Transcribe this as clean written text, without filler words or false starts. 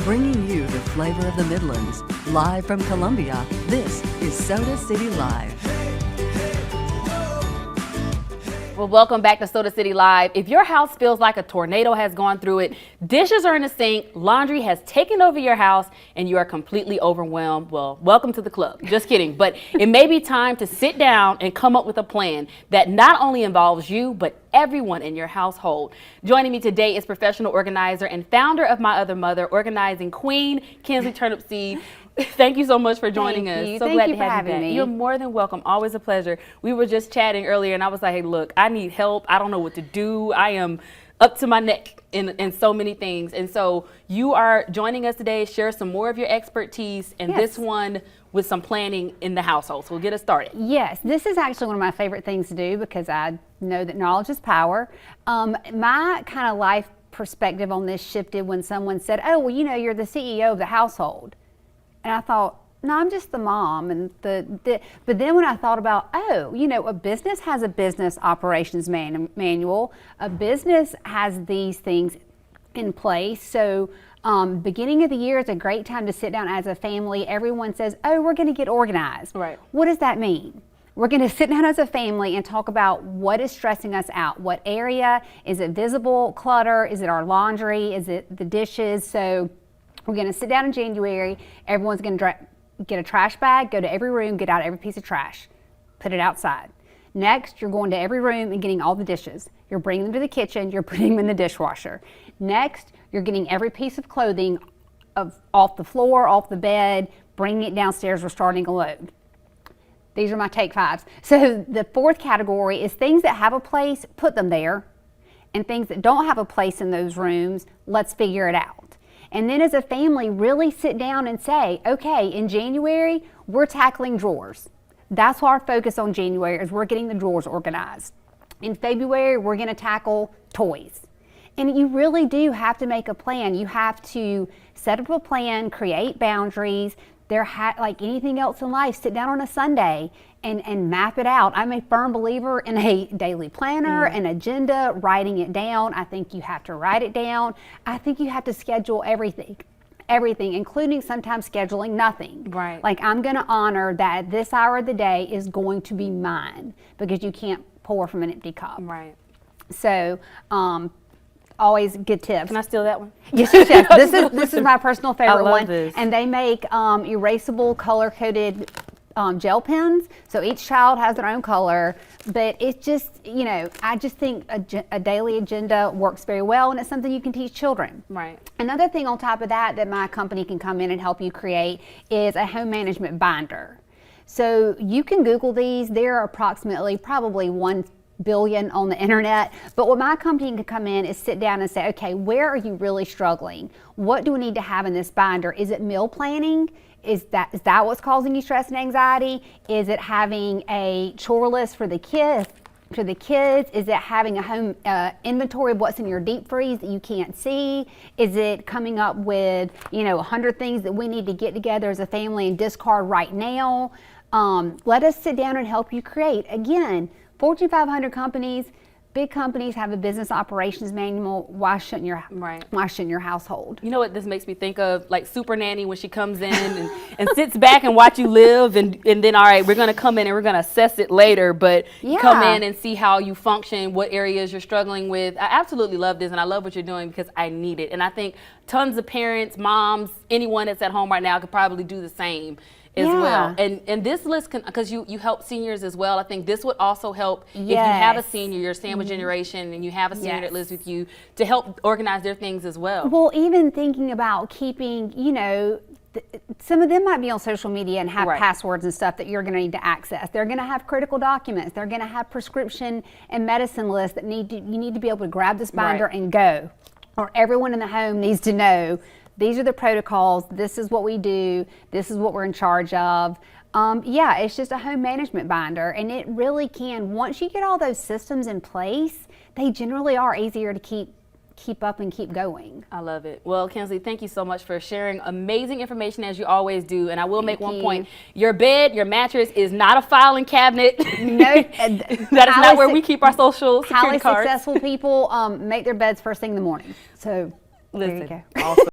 Bringing you the flavor of the Midlands. Live from Columbia, this is Soda City Live. Well, welcome back to Soda City Live. If your house feels like a tornado has gone through it, dishes are in the sink, laundry has taken over your house, and you are completely overwhelmed, well, welcome to the club. Just kidding. But it may be time to sit down and come up with a plan that not only involves you, but everyone in your household. Joining me today is professional organizer and founder of My Other Mother, organizing queen, Kinsley Turnipseed. Thank you so much for joining us. So glad to have you back. You're more than welcome. Always a pleasure. We were just chatting earlier and I was like, hey, look, I need help. I don't know what to do. I am up to my neck in so many things. And so you are joining us today, share some more of your expertise, and this one with some planning in the household. So we'll get us started. Yes, this is actually one of my favorite things to do because I know that knowledge is power. My kind of life perspective on this shifted when someone said, oh, well, you know, you're the CEO of the household. And I thought, no, I'm just the mom. And but then when I thought about, oh, you know, a business has a business operations manual. A business has these things in place. So beginning of the year is a great time to sit down as a family. Everyone says, oh, we're going to get organized. Right. What does that mean? We're going to sit down as a family and talk about what is stressing us out. What area? Is it visible clutter? Is it our laundry? Is it the dishes? So we're going to sit down in January. Everyone's going to get a trash bag, go to every room, get out every piece of trash, put it outside. Next, you're going to every room and getting all the dishes. You're bringing them to the kitchen, you're putting them in the dishwasher. Next, you're getting every piece of clothing off the floor, off the bed, bringing it downstairs, we're starting a load. These are my take fives. So the fourth category is things that have a place, put them there, and things that don't have a place in those rooms, let's figure it out. And then as a family, really sit down and say, okay, in January, we're tackling drawers. That's our focus on January, is we're getting the drawers organized. In February, we're going to tackle toys. And you really do have to make a plan. You have to set up a plan, create boundaries. Like anything else in life, sit down on a Sunday and map it out. I'm a firm believer in a daily planner, an agenda, writing it down. I think you have to write it down. I think you have to schedule everything, including sometimes scheduling nothing. Right. Like I'm going to honor that this hour of the day is going to be mine because you can't pour from an empty cup. Right. So, always good tips. Can I steal that one? Yes, yes, yes. This is my personal favorite one. This. And they make erasable color-coded gel pens. So each child has their own color, but it's just, you know, I just think a daily agenda works very well, and it's something you can teach children. Right. Another thing on top of that my company can come in and help you create is a home management binder. So you can Google these. There are approximately probably 1 billion on the internet, but what my company can come in is sit down and say, okay, where are you really struggling? What do we need to have in this binder? Is it meal planning? Is that what's causing you stress and anxiety? Is it having a chore list for the kids? Is it having a home inventory of what's in your deep freeze that you can't see? Is it coming up with, you know, 100 things that we need to get together as a family and discard right now? Let us sit down and help you create. Again, Fortune 500 companies, big companies have a business operations manual. Why shouldn't your household? You know what this makes me think of? Like Super Nanny when she comes in and sits back and watch you live and then, all right, we're going to come in and we're going to assess it later, but come in and see how you function, what areas you're struggling with. I absolutely love this and I love what you're doing because I need it. And I think tons of parents, moms, anyone that's at home right now could probably do the same as well. And this list, because you help seniors as well, I think this would also help if you have a senior, your sandwich generation, and you have a senior that lives with you to help organize their things as well. Well, even thinking about keeping, you know, some of them might be on social media and have passwords and stuff that you're going to need to access. They're going to have critical documents. They're going to have prescription and medicine lists that you need to be able to grab this binder and go. Or everyone in the home needs to know, these are the protocols, this is what we do, this is what we're in charge of. It's just a home management binder, and it really can, once you get all those systems in place, they generally are easier to keep up and keep going. I love it. Well, Kinsley, thank you so much for sharing amazing information as you always do. And I will make one point. Your bed, your mattress is not a filing cabinet. No. That is not where we keep our social security highly cards. Successful people make their beds first thing in the morning. So there you go. Awesome.